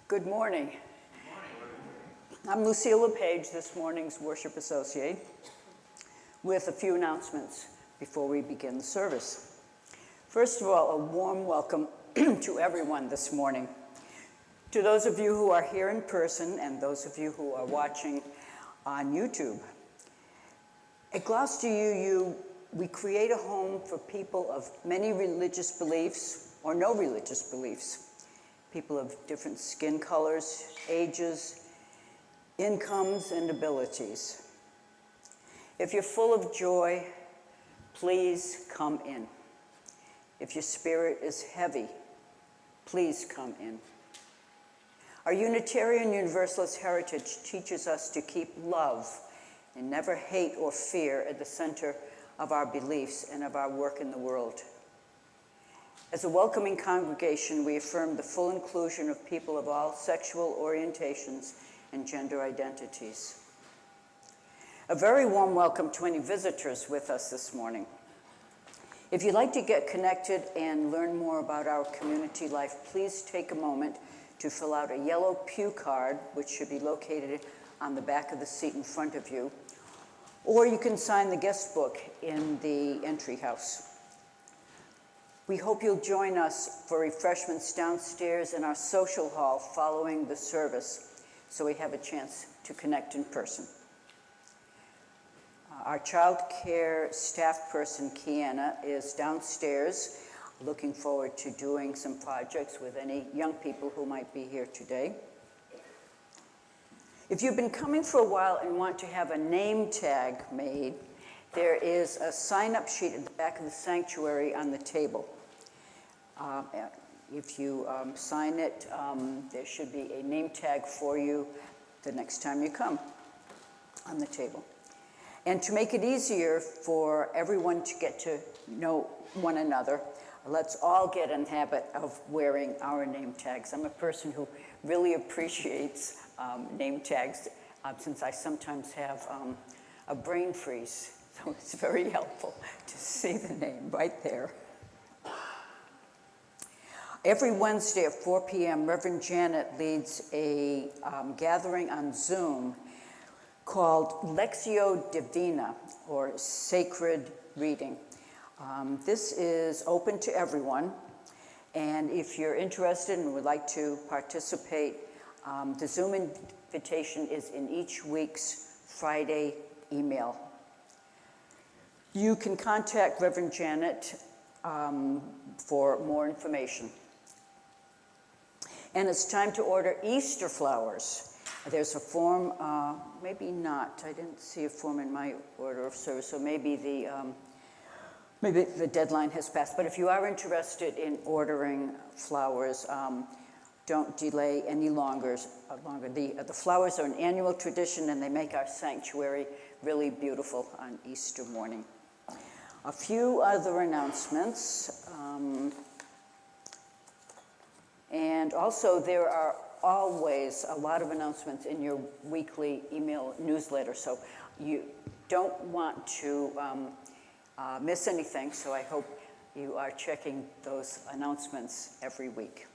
Good morning. I'm Lucille LePage, this morning's worship associate, with a few announcements before we begin the service. First of all, a warm welcome to everyone this morning. To those of you who are here in person and those of you who are watching on YouTube. At Gloucester UU, we create a home for people of many religious beliefs or no religious beliefs. People of different skin colors, ages, incomes, and abilities. If you're full of joy, please come in. If your spirit is heavy, please come in. Our Unitarian Universalist heritage teaches us to keep love and never hate or fear at the center of our beliefs and of our work in the world. As a welcoming congregation, we affirm the full inclusion of people of all sexual orientations and gender identities. A very warm welcome to any visitors with us this morning. If you'd like to get connected and learn more about our community life, please take a moment to fill out a yellow pew card, which should be located on the back of the seat in front of you, or you can sign the guest book in the entry house. We hope you'll join us for refreshments downstairs in our social hall following the service, so we have a chance to connect in person. Our child care staff person, Kiana, is downstairs, looking forward to doing some projects with any young people who might be here today. If you've been coming for a while and want to have a name tag made, there is a sign-up sheet at the back of the sanctuary on the table. If you sign it, there should be a name tag for you the next time you come on the table. And to make it easier for everyone to get to know one another, let's all get in the habit of wearing our name tags. I'm a person who really appreciates name tags since I sometimes have a brain freeze. So it's very helpful to see the name right there. Every Wednesday at 4 p.m., Reverend Janet leads a gathering on Zoom called Lectio Divina, or Sacred Reading. This is open to everyone, and if you're interested and would like to participate, the Zoom invitation is in each week's Friday email. You can contact Reverend Janet for more information. And it's time to order Easter flowers. There's a form, maybe not. I didn't see a form in my order of service, so maybe the deadline has passed. But if you are interested in ordering flowers, don't delay any longer. The flowers are an annual tradition, and they make our sanctuary really beautiful on Easter morning. A few other announcements. And also, there are always a lot of announcements in your weekly email newsletter, so you don't want to miss anything, so I hope you are checking those announcements every week.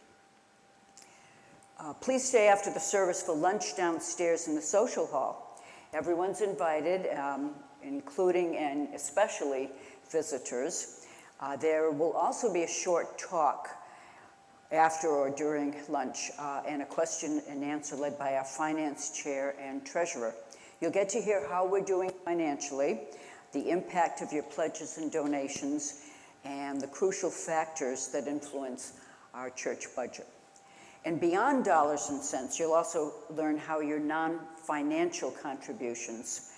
Please stay after the service for lunch downstairs in the social hall. Everyone's invited, including and especially visitors. There will also be a short talk after or during lunch, and a question and answer led by our finance chair and treasurer. You'll get to hear how we're doing financially, the impact of your pledges and donations, and the crucial factors that influence our church budget. And beyond dollars and cents, you'll also learn how your non-financial contributions,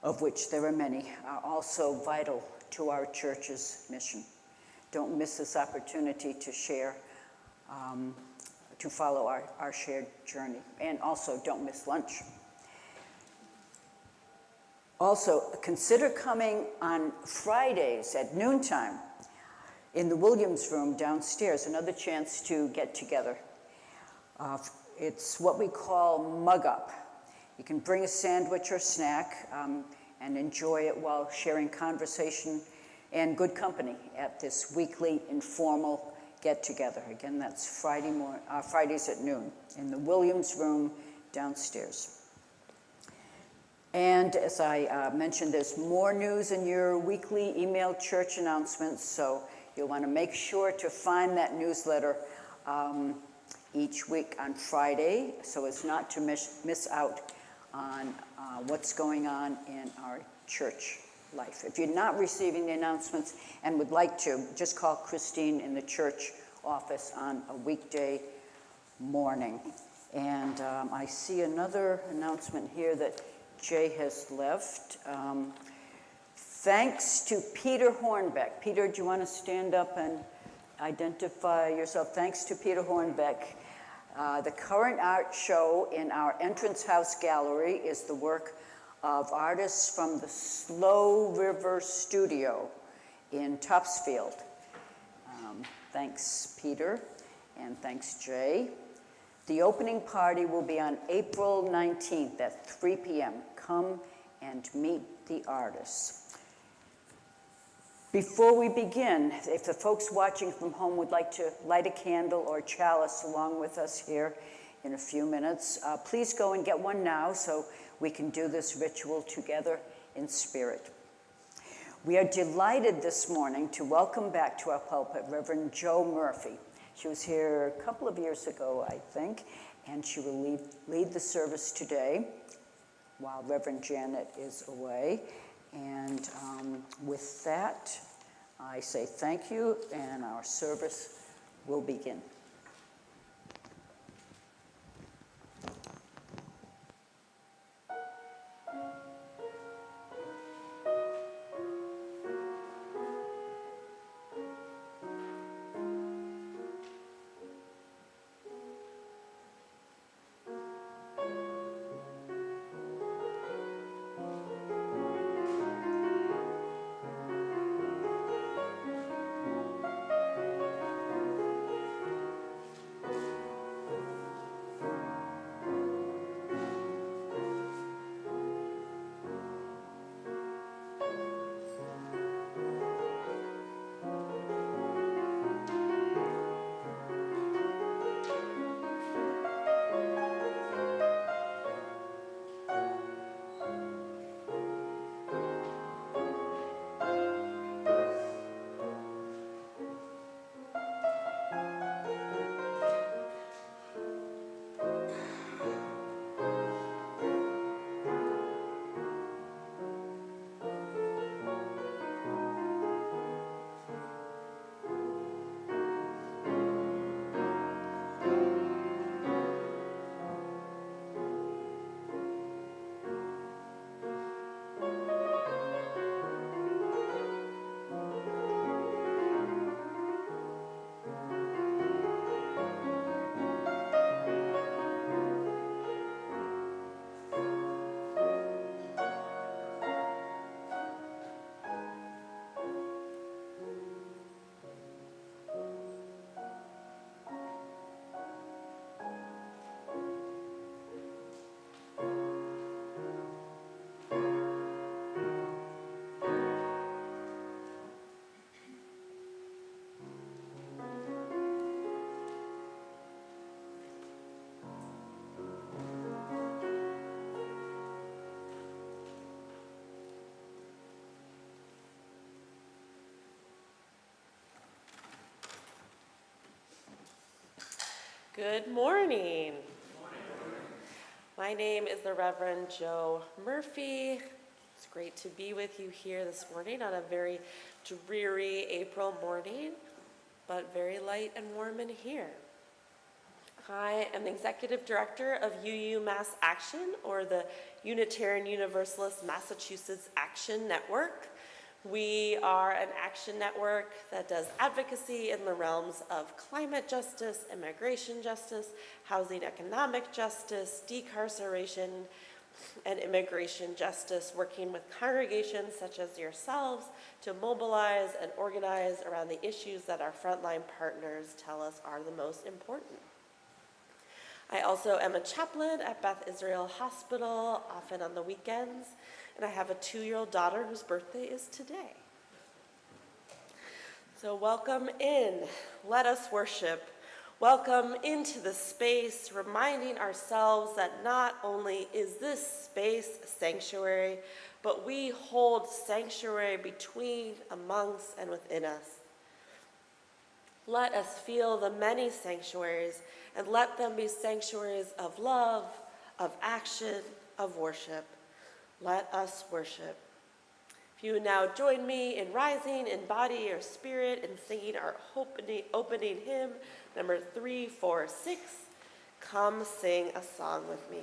of which there are many, are also vital to our church's mission. Don't miss this opportunity to share, to follow our shared journey. And also, don't miss lunch. Also, consider coming on Fridays at noontime in the Williams room downstairs, another chance to get together. It's what we call mug up. You can bring a sandwich or snack and enjoy it while sharing conversation and good company at this weekly informal get-together. Again, that's Fridays at noon in the Williams Room downstairs. And as I mentioned, there's more news in your weekly email church announcements, so you'll want to make sure to find that newsletter each week on Friday, so as not to miss out on what's going on in our church life. If you're not receiving the announcements and would like to, just call Christine in the church office on a weekday morning. And I see another announcement here that Jay has left. Thanks to Peter Hornbeck. Peter, do you want to stand up and identify yourself? Thanks to Peter Hornbeck. The current art show in our entrance house gallery is the work of artists from the Slow River Studio in Topsfield. Thanks, Peter, and thanks, Jay. The opening party will be on April 19th at 3 p.m. Come and meet the artists. Before we begin, if the folks watching from home would like to light a candle or chalice along with us here in a few minutes, please go and get one now so we can do this ritual together in spirit. We are delighted this morning to welcome back to our pulpit Reverend Jo Murphy. She was here a couple of years ago, I think, and she will lead the service today while Reverend Janet is away. And with that, I say thank you, and our service will begin. Good morning. My name is the Reverend Jo Murphy. It's great to be with you here this morning on a very dreary April morning, but very light and warm in here. I am the Executive Director of UU Mass Action, or the Unitarian Universalist Massachusetts Action Network. We are an action network that does advocacy in the realms of climate justice, immigration justice, housing economic justice, decarceration, and immigration justice, working with congregations such as yourselves to mobilize and organize around the issues that our frontline partners tell us are the most important. I also am a chaplain at Beth Israel Hospital, often on the weekends, and I have a 2-year-old daughter whose birthday is today. So welcome in. Let us worship. Welcome into the space, reminding ourselves that not only is this space a sanctuary, but we hold sanctuary between, amongst, and within us. Let us feel the many sanctuaries, and let them be sanctuaries of love, of action, of worship. Let us worship. If you would now join me in rising in body or spirit and singing our opening hymn, number 346, Come Sing a Song with Me.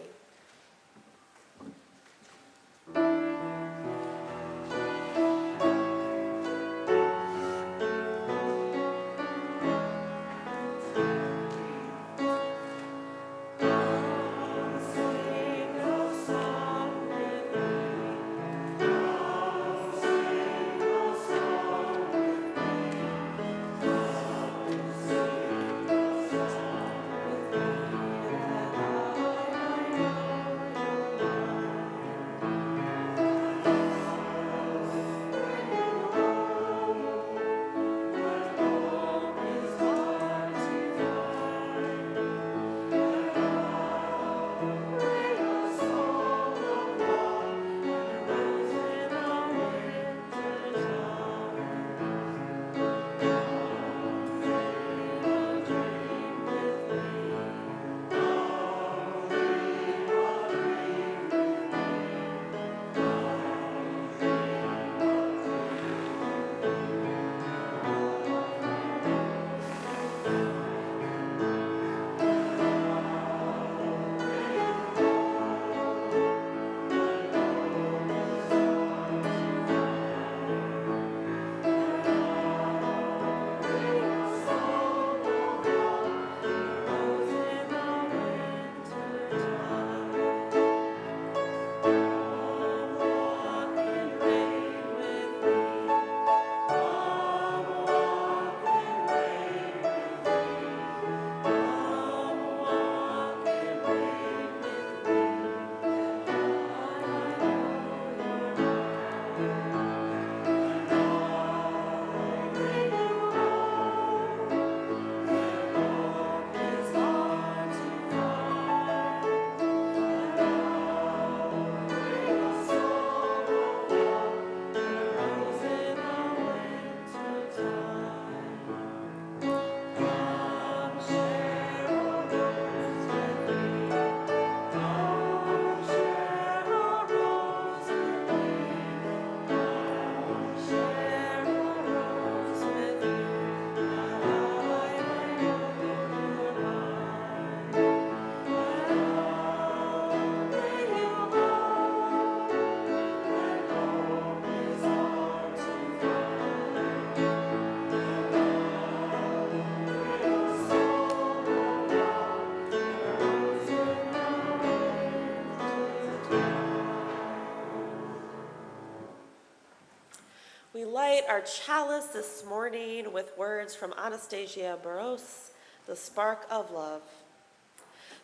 We light our chalice this morning with words from Anastasia Barros, The Spark of Love.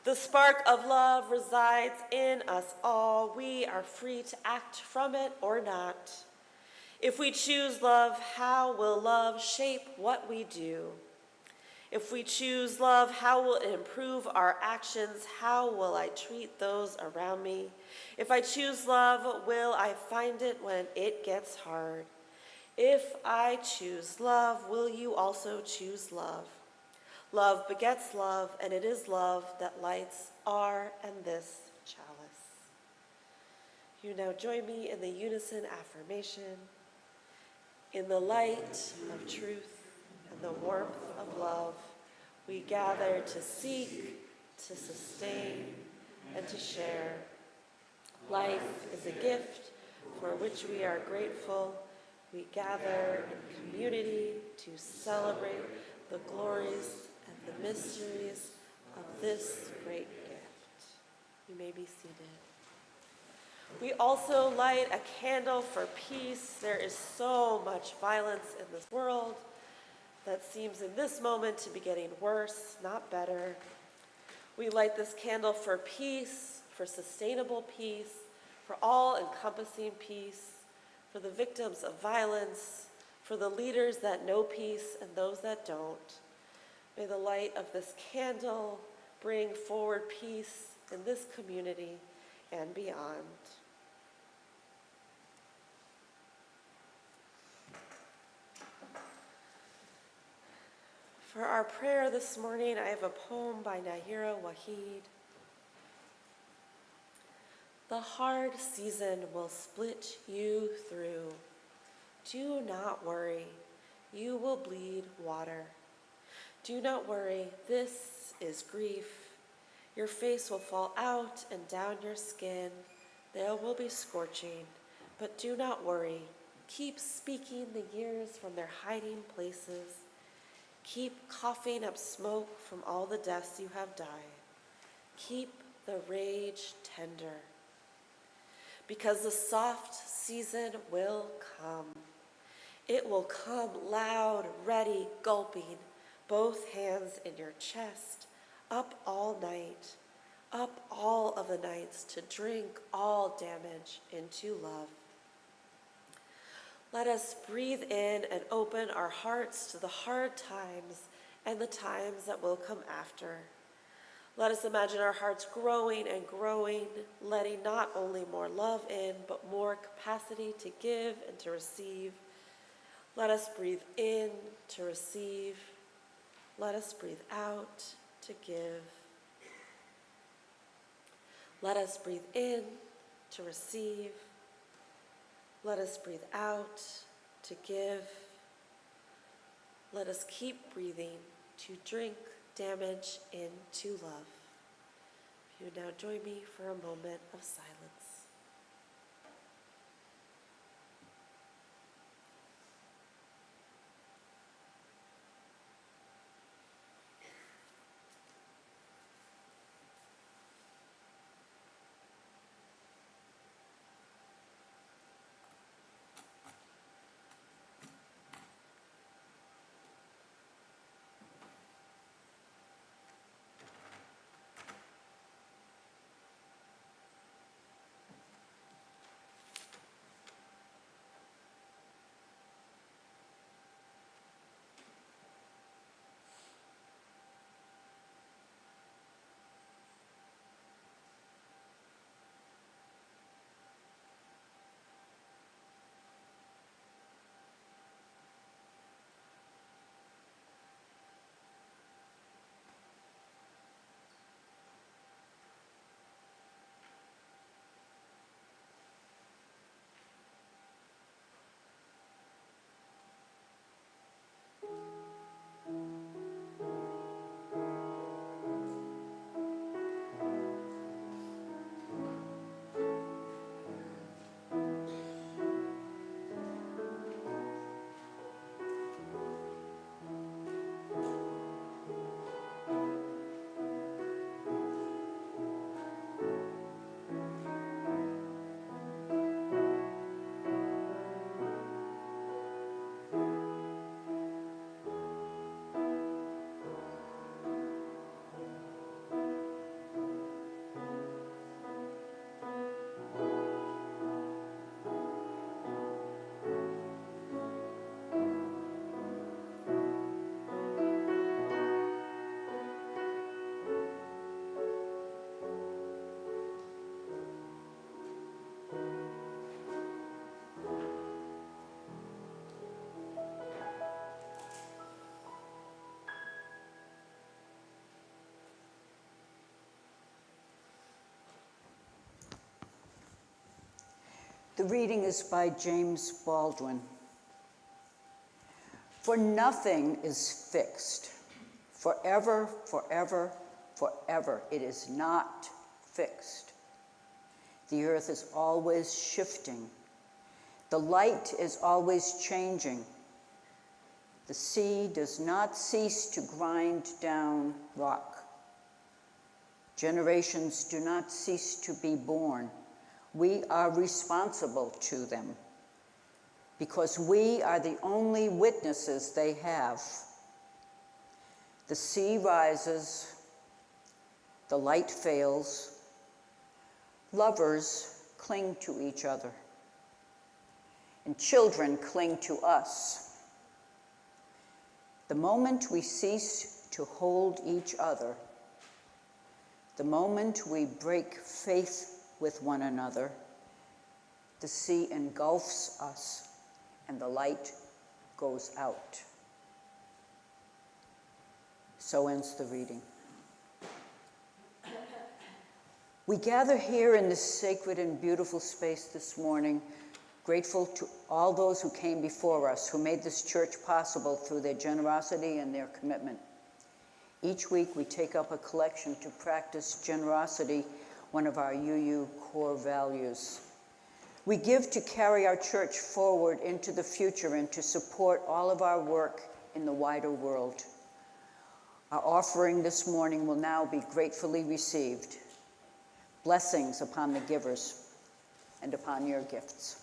The spark of love resides in us all. We are free to act from it or not. If we choose love, how will love shape what we do? If we choose love, how will it improve our actions? How will I treat those around me? If I choose love, will I find it when it gets hard? If I choose love, will you also choose love? Love begets love, and it is love that lights our and this chalice. You now join me in the unison affirmation. In the light of truth and the warmth of love, we gather to seek, to sustain, and to share. Life is a gift for which we are grateful. We gather in community to celebrate the glories and the mysteries of this great gift. You may be seated. We also light a candle for peace. There is so much violence in this world that seems in this moment to be getting worse, not better. We light this candle for peace, for sustainable peace, for all-encompassing peace, for the victims of violence, for the leaders that know peace and those that don't. May the light of this candle bring forward peace in this community and beyond. For our prayer this morning, I have a poem by Nahira Waheed. The hard season will split you through. Do not worry, you will bleed water. Do not worry, this is grief. Your face will fall out and down your skin. There will be scorching, but do not worry. Keep speaking the years from their hiding places. Keep coughing up smoke from all the deaths you have died. Keep the rage tender. Because the soft season will come. It will come loud, ready, gulping, both hands in your chest, up all night, up all of the nights to drink all damage into love. Let us breathe in and open our hearts to the hard times and the times that will come after. Let us imagine our hearts growing and growing, letting not only more love in, but more capacity to give and to receive. Let us breathe in to receive. Let us breathe out to give. Let us breathe in to receive. Let us breathe out to give. Let us keep breathing to drink damage into love. You now join me for a moment of silence. The reading is by James Baldwin. For nothing is fixed. Forever, forever, forever. It is not fixed. The earth is always shifting. The light is always changing. The sea does not cease to grind down rock. Generations do not cease to be born. We are responsible to them because we are the only witnesses they have. The sea rises, the light fails, lovers cling to each other, and children cling to us. The moment we cease to hold each other, the moment we break faith with one another, the sea engulfs us and the light goes out. So ends the reading. We gather here in this sacred and beautiful space this morning, grateful to all those who came before us, who made this church possible through their generosity and their commitment. Each week we take up a collection to practice generosity, one of our UU core values. We give to carry our church forward into the future and to support all of our work in the wider world. Our offering this morning will now be gratefully received. Blessings upon the givers and upon your gifts.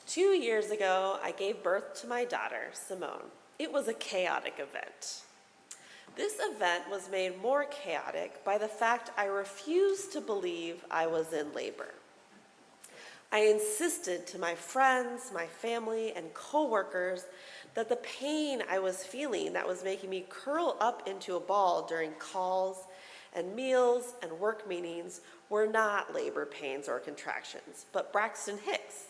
2 years ago, I gave birth to my daughter, Simone. It was a chaotic event. This event was made more chaotic by the fact I refused to believe I was in labor. I insisted to my friends, my family, and coworkers that the pain I was feeling that was making me curl up into a ball during calls and meals and work meetings were not labor pains or contractions, but Braxton Hicks,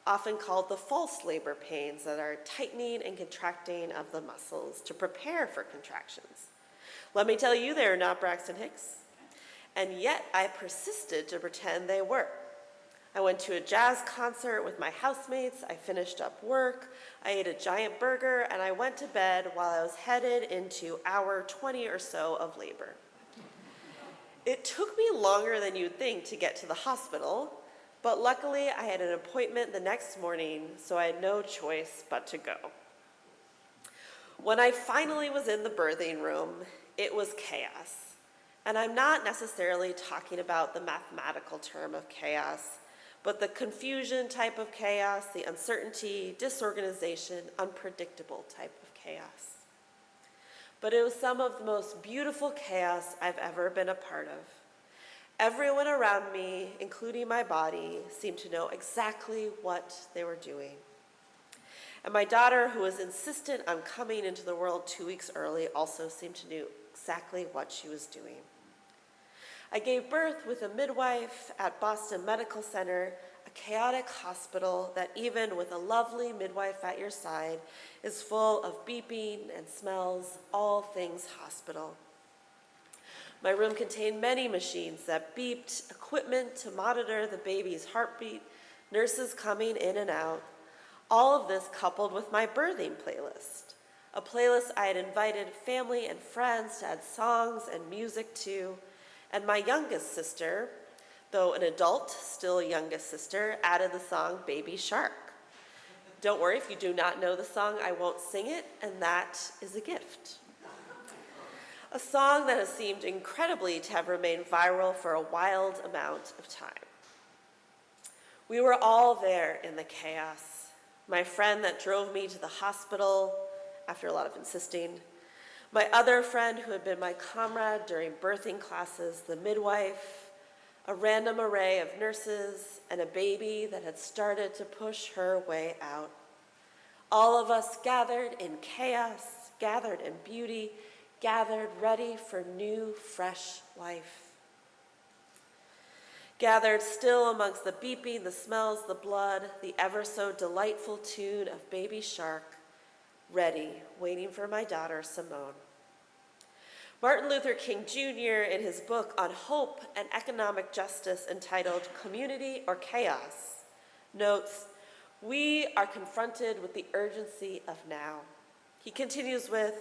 often called the false labor pains that are tightening and contracting of the muscles to prepare for contractions. Let me tell you, they're not Braxton Hicks. And yet I persisted to pretend they were. I went to a jazz concert with my housemates, I finished up work, I ate a giant burger, and I went to bed while I was headed into hour 20 or so of labor. It took me longer than you'd think to get to the hospital, but luckily I had an appointment the next morning, so I had no choice but to go. When I finally was in the birthing room, it was chaos. And I'm not necessarily talking about the mathematical term of chaos, but the confusion type of chaos, the uncertainty, disorganization, unpredictable type of chaos. But it was some of the most beautiful chaos I've ever been a part of. Everyone around me, including my body, seemed to know exactly what they were doing. And my daughter, who was insistent on coming into the world 2 weeks early, also seemed to know exactly what she was doing. I gave birth with a midwife at Boston Medical Center, a chaotic hospital that even with a lovely midwife at your side is full of beeping and smells, all things hospital. My room contained many machines that beeped, equipment to monitor the baby's heartbeat, nurses coming in and out. All of this coupled with my birthing playlist, a playlist I had invited family and friends to add songs and music to, and my youngest sister, though an adult, still youngest sister, added the song Baby Shark. Don't worry, if you do not know the song, I won't sing it, and that is a gift. A song that has seemed incredibly to have remained viral for a wild amount of time. We were all there in the chaos. My friend that drove me to the hospital after a lot of insisting, my other friend who had been my comrade during birthing classes, the midwife, a random array of nurses, and a baby that had started to push her way out. All of us gathered in chaos, gathered in beauty, gathered ready for new, fresh life. Gathered still amongst the beeping, the smells, the blood, the ever so delightful tune of Baby Shark, ready, waiting for my daughter, Simone. Martin Luther King Jr., in his book on hope and economic justice entitled Community or Chaos, notes, "We are confronted with the urgency of now." He continues with,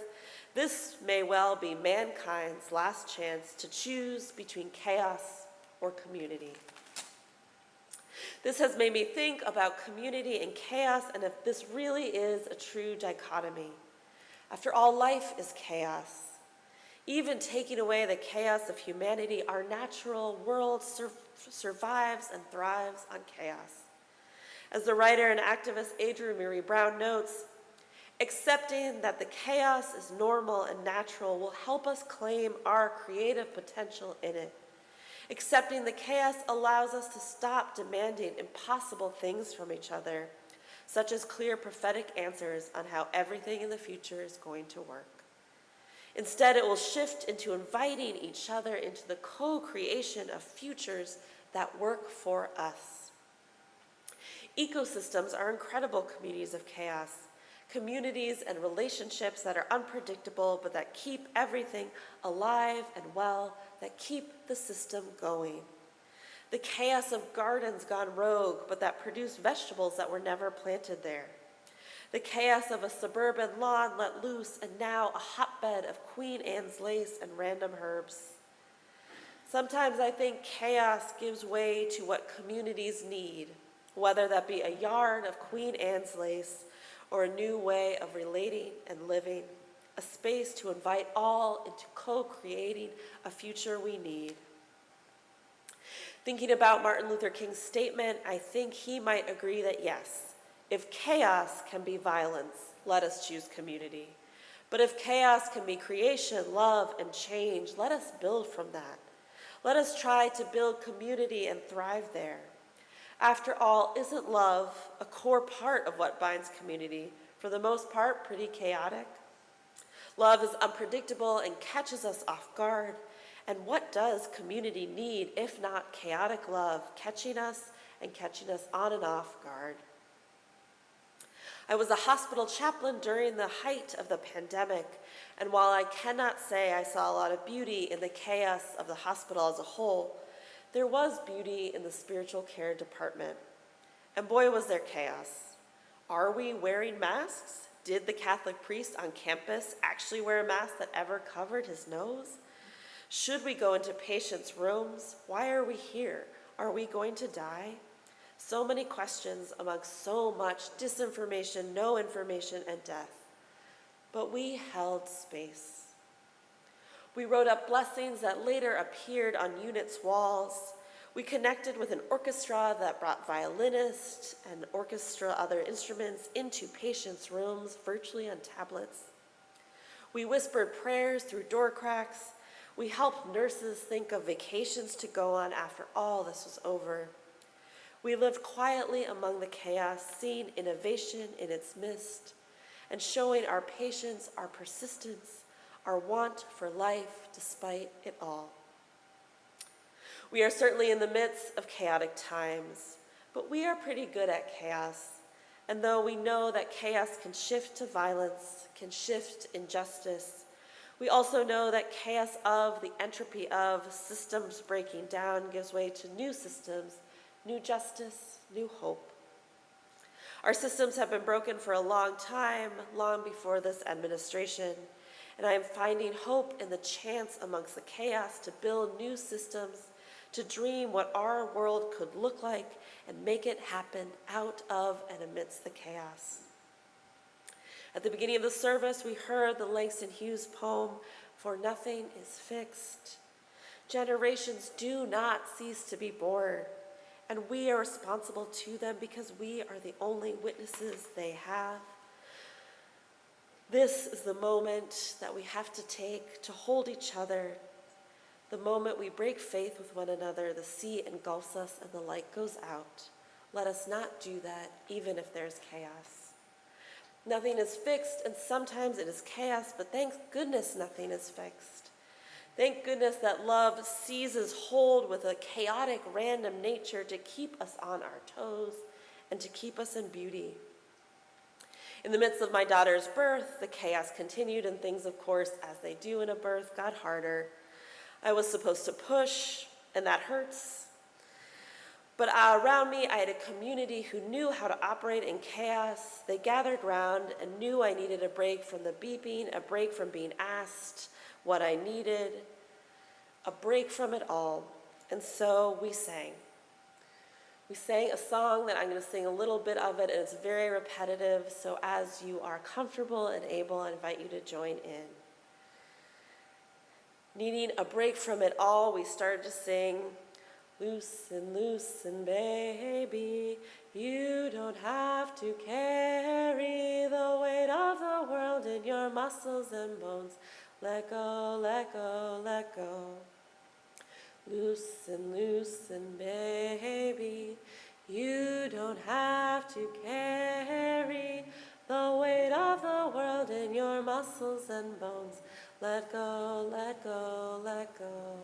"This may well be mankind's last chance to choose between chaos or community." This has made me think about community and chaos and if this really is a true dichotomy. After all, life is chaos. Even taking away the chaos of humanity, our natural world survives and thrives on chaos. As the writer and activist Adrienne Murray Brown notes, accepting that the chaos is normal and natural will help us claim our creative potential in it. Accepting the chaos allows us to stop demanding impossible things from each other, such as clear prophetic answers on how everything in the future is going to work. Instead, it will shift into inviting each other into the co-creation of futures that work for us. Ecosystems are incredible communities of chaos, communities and relationships that are unpredictable but that keep everything alive and well, that keep the system going. The chaos of gardens gone rogue but that produce vegetables that were never planted there. The chaos of a suburban lawn let loose and now a hotbed of Queen Anne's lace and random herbs. Sometimes I think chaos gives way to what communities need, whether that be a yard of Queen Anne's lace or a new way of relating and living, a space to invite all into co-creating a future we need. Thinking about Martin Luther King's statement, I think he might agree that yes, if chaos can be violence, let us choose community. But if chaos can be creation, love, and change, let us build from that. Let us try to build community and thrive there. After all, isn't love a core part of what binds community? For the most part, pretty chaotic. Love is unpredictable and catches us off guard. And what does community need if not chaotic love, catching us on and off guard? I was a hospital chaplain during the height of the pandemic, and while I cannot say I saw a lot of beauty in the chaos of the hospital as a whole, there was beauty in the spiritual care department. And boy, was there chaos. Are we wearing masks? Did the Catholic priest on campus actually wear a mask that ever covered his nose? Should we go into patients' rooms? Why are we here? Are we going to die? So many questions amongst so much disinformation, no information, and death. But we held space. We wrote up blessings that later appeared on units' walls. We connected with an orchestra that brought violinists and orchestra other instruments into patients' rooms, virtually on tablets. We whispered prayers through door cracks. We helped nurses think of vacations to go on after all this was over. We lived quietly among the chaos, seeing innovation in its midst, and showing our patience, our persistence, our want for life despite it all. We are certainly in the midst of chaotic times, but we are pretty good at chaos. And though we know that chaos can shift to violence, can shift injustice, we also know that chaos of, the entropy of, systems breaking down gives way to new systems, new justice, new hope. Our systems have been broken for a long time, long before this administration, and I am finding hope in the chance amongst the chaos to build new systems, to dream what our world could look like and make it happen out of and amidst the chaos. At the beginning of the service, we heard the Langston Hughes poem, "For Nothing is Fixed." Generations do not cease to be born, and we are responsible to them because we are the only witnesses they have. This is the moment that we have to take to hold each other. The moment we break faith with one another, the sea engulfs us and the light goes out. Let us not do that, even if there's chaos. Nothing is fixed, and sometimes it is chaos, but thank goodness nothing is fixed. Thank goodness that love seizes hold with a chaotic, random nature to keep us on our toes and to keep us in beauty. In the midst of my daughter's birth, the chaos continued, and things, of course, as they do in a birth, got harder. I was supposed to push, and that hurts. But around me, I had a community who knew how to operate in chaos. They gathered around and knew I needed a break from the beeping, a break from being asked what I needed, a break from it all. And so we sang. We sang a song that I'm going to sing a little bit of it, and it's very repetitive. So as you are comfortable and able, I invite you to join in. Needing a break from it all, we started to sing, "Loosen, loosen, baby, you don't have to carry the weight of the world in your muscles and bones. Let go, let go, let go. Loosen, loosen, baby, you don't have to carry the weight of the world in your muscles and bones. Let go, let go, let go.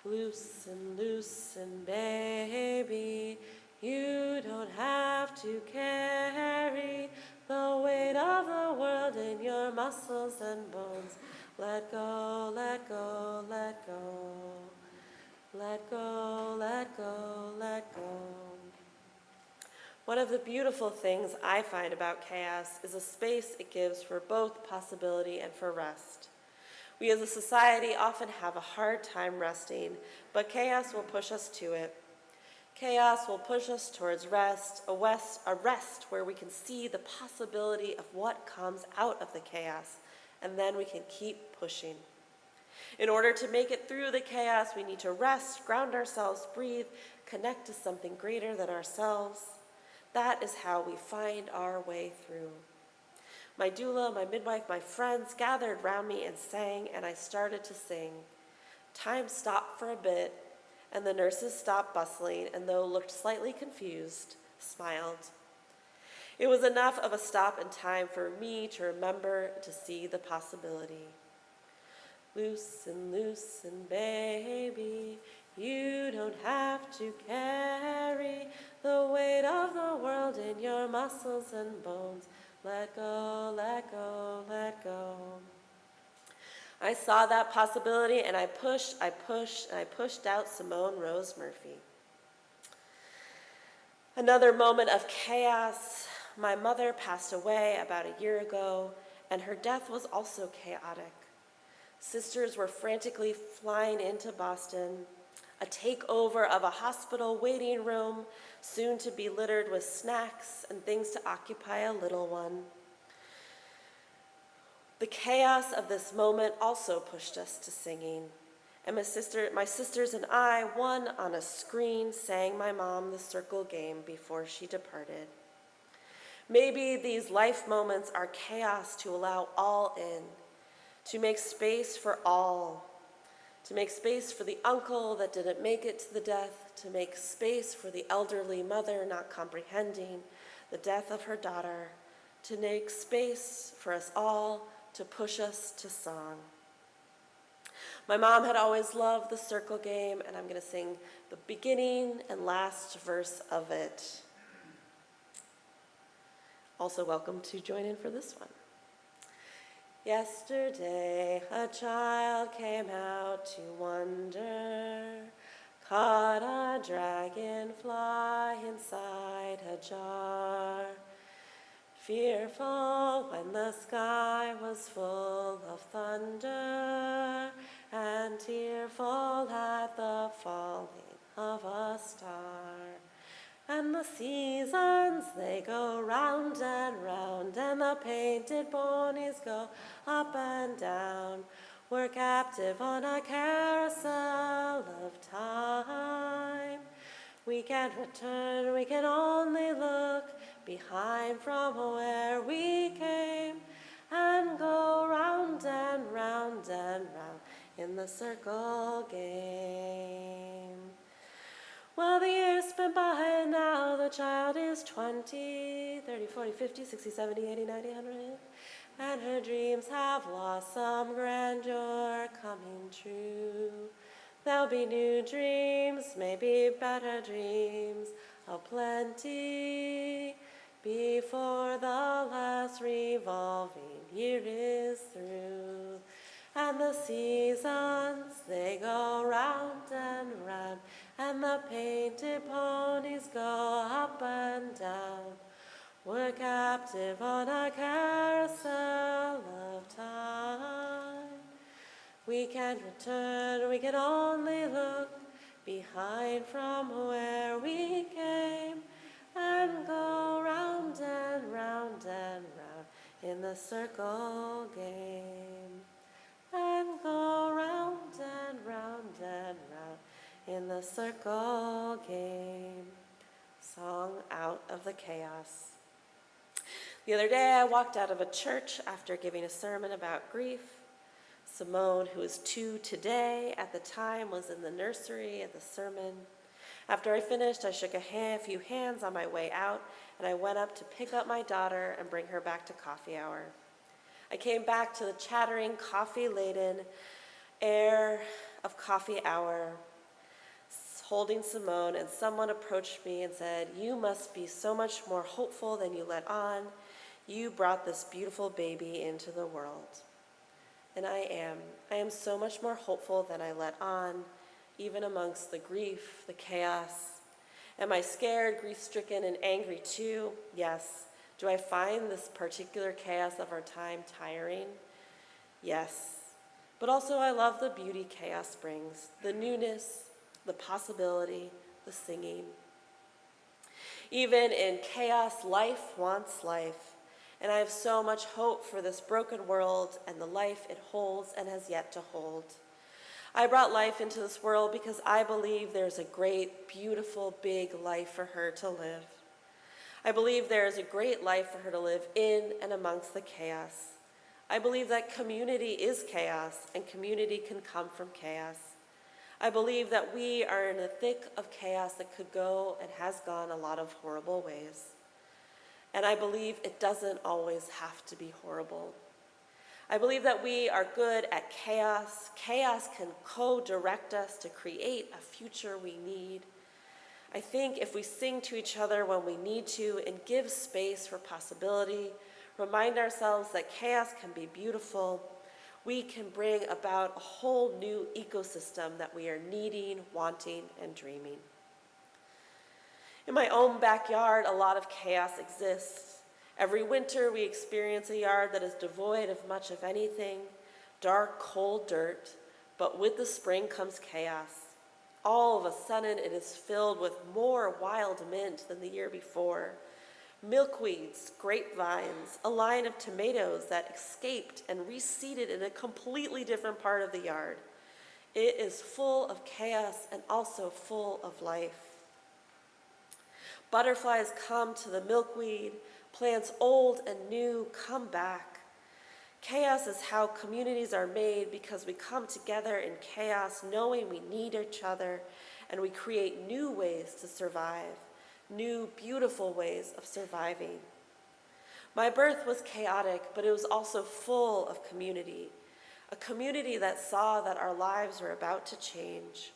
Loosen, loosen, baby, you don't have to carry the weight of the world in your muscles and bones. Let go, let go, let go. Let go, let go, let go." One of the beautiful things I find about chaos is a space it gives for both possibility and for rest. We as a society often have a hard time resting, but chaos will push us to it. Chaos will push us towards rest, a rest where we can see the possibility of what comes out of the chaos, and then we can keep pushing. In order to make it through the chaos, we need to rest, ground ourselves, breathe, connect to something greater than ourselves. That is how we find our way through. My doula, my midwife, my friends gathered around me and sang, and I started to sing. Time stopped for a bit, and the nurses stopped bustling, and though looked slightly confused, smiled. It was enough of a stop in time for me to remember to see the possibility. Loosen, loosen, baby, you don't have to carry the weight of the world in your muscles and bones. Let go, let go, let go. I saw that possibility, and I pushed, and I pushed out Simone Rose Murphy. Another moment of chaos. My mother passed away about a year ago, and her death was also chaotic. Sisters were frantically flying into Boston, a takeover of a hospital waiting room, soon to be littered with snacks and things to occupy a little one. The chaos of this moment also pushed us to singing, and my sisters and I, one on a screen, sang my mom the circle game before she departed. Maybe these life moments are chaos to allow all in, to make space for all, to make space for the uncle that didn't make it to the death, to make space for the elderly mother not comprehending the death of her daughter, to make space for us all to push us to song. My mom had always loved the circle game, and I'm going to sing the beginning and last verse of it. Also welcome to join in for this one. Yesterday a child came out to wonder, caught a dragonfly inside a jar. Fearful when the sky was full of thunder, and tearful at the falling of a star. And the seasons, they go round and round, and the painted ponies go up and down. We're captive on a carousel of time. We can't return, we can only look behind from where we came, and go round and round and round in the circle game. Well, the years spent by, and now the child is 20, 30, 40, 50, 60, 70, 80, 90, 100, and her dreams have lost some grandeur coming true. There'll be new dreams, maybe better dreams, aplenty, before the last revolving year is through. And the seasons, they go round and round, and the painted ponies go up and down. We're captive on a carousel of time. We can't return, we can only look behind from where we came, and go round and round and round in the circle game. And go round and round and round in the circle game. Song out of the chaos. The other day I walked out of a church after giving a sermon about grief. Simone, who is 2 today, at the time was in the nursery at the sermon. After I finished, I shook a few hands on my way out, and I went up to pick up my daughter and bring her back to coffee hour. I came back to the chattering, coffee-laden air of coffee hour, holding Simone, and someone approached me and said, "You must be so much more hopeful than you let on. You brought this beautiful baby into the world." And I am. I am so much more hopeful than I let on, even amongst the grief, the chaos. Am I scared, grief-stricken, and angry too? Yes. Do I find this particular chaos of our time tiring? Yes. But also I love the beauty chaos brings, the newness, the possibility, the singing. Even in chaos, life wants life. And I have so much hope for this broken world and the life it holds and has yet to hold. I brought life into this world because I believe there's a great, beautiful, big life for her to live. I believe there is a great life for her to live in and amongst the chaos. I believe that community is chaos, and community can come from chaos. I believe that we are in the thick of chaos that could go and has gone a lot of horrible ways. And I believe it doesn't always have to be horrible. I believe that we are good at chaos. Chaos can co-direct us to create a future we need. I think if we sing to each other when we need to and give space for possibility, remind ourselves that chaos can be beautiful, we can bring about a whole new ecosystem that we are needing, wanting, and dreaming. In my own backyard, a lot of chaos exists. Every winter, we experience a yard that is devoid of much of anything, dark, cold dirt, but with the spring comes chaos. All of a sudden, it is filled with more wild mint than the year before. Milkweeds, grapevines, a line of tomatoes that escaped and reseeded in a completely different part of the yard. It is full of chaos and also full of life. Butterflies come to the milkweed, plants old and new come back. Chaos is how communities are made because we come together in chaos knowing we need each other, and we create new ways to survive, new beautiful ways of surviving. My birth was chaotic, but it was also full of community, a community that saw that our lives were about to change.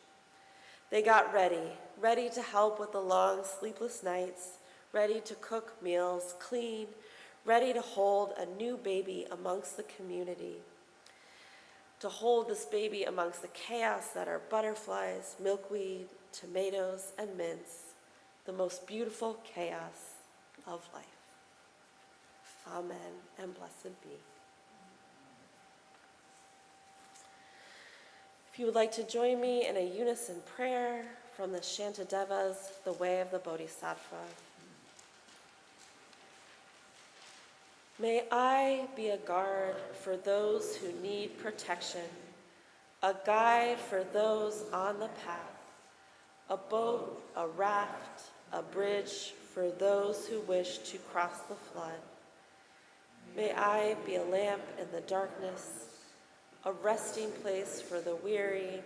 They got ready to help with the long sleepless nights, ready to cook meals, clean, ready to hold a new baby amongst the community, to hold this baby amongst the chaos that are butterflies, milkweed, tomatoes, and mints, the most beautiful chaos of life. Amen, and blessed be. If you would like to join me in a unison prayer from the Shantidevas, The Way of the Bodhisattva. May I be a guard for those who need protection, a guide for those on the path, a boat, a raft, a bridge for those who wish to cross the flood. May I be a lamp in the darkness, a resting place for the weary,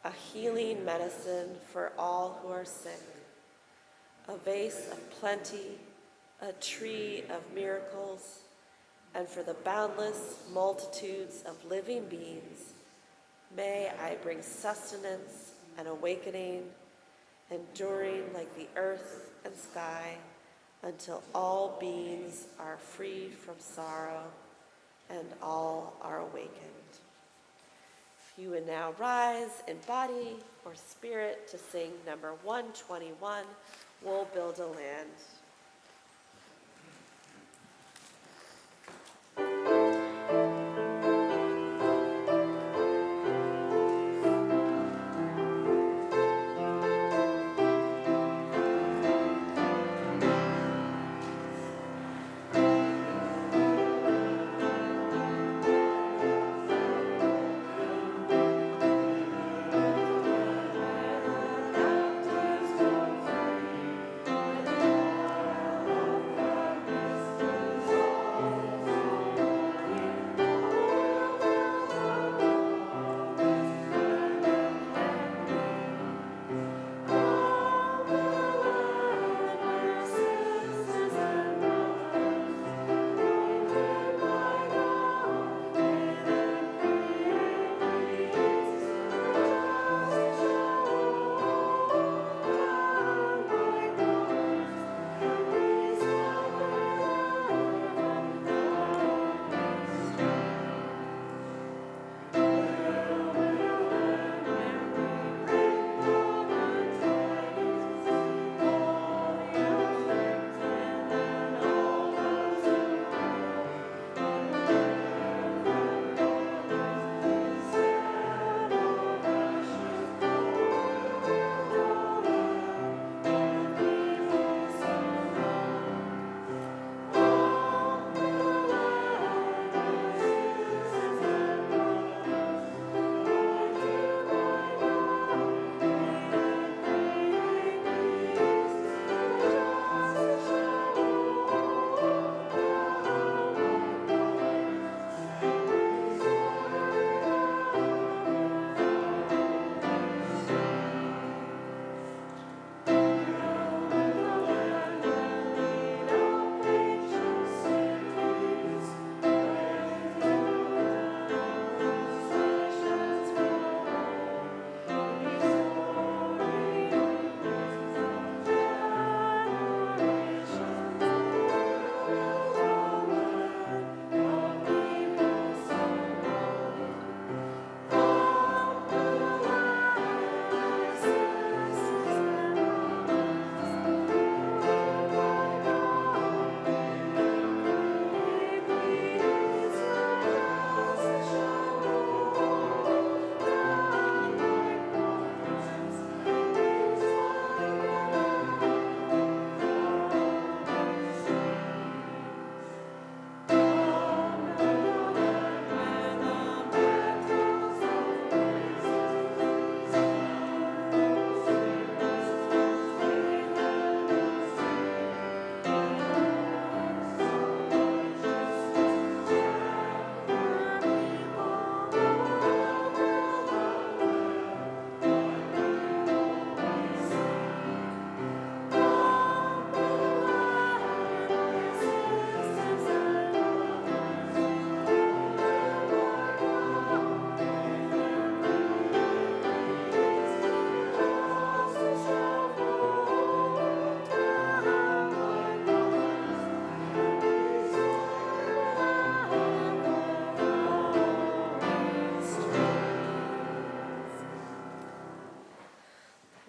a healing medicine for all who are sick, a vase of plenty, a tree of miracles, and for the boundless multitudes of living beings, may I bring sustenance and awakening, enduring like the earth and sky, until all beings are freed from sorrow and all are awakened. If you would now rise in body or spirit to sing number 121, We'll Build a Land.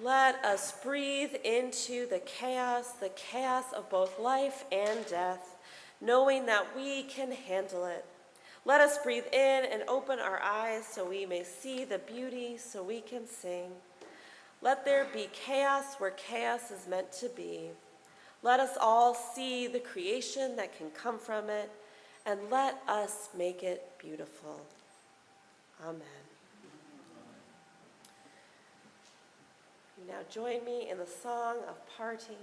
Let us breathe into the chaos of both life and death, knowing that we can handle it. Let us breathe in and open our eyes so we may see the beauty, so we can sing. Let there be chaos where chaos is meant to be. Let us all see the creation that can come from it, and let us make it beautiful. Amen. You now join me in the song of parting.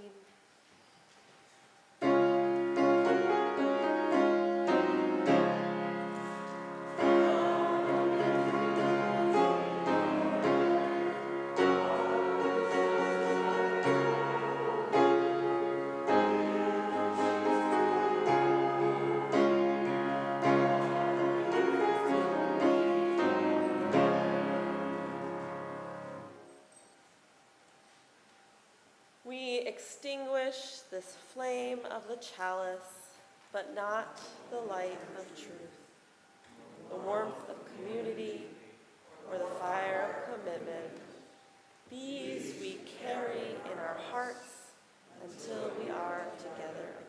We extinguish this flame of the chalice, but not the light of truth, the warmth of community, or the fire of commitment. These we carry in our hearts until we are together again.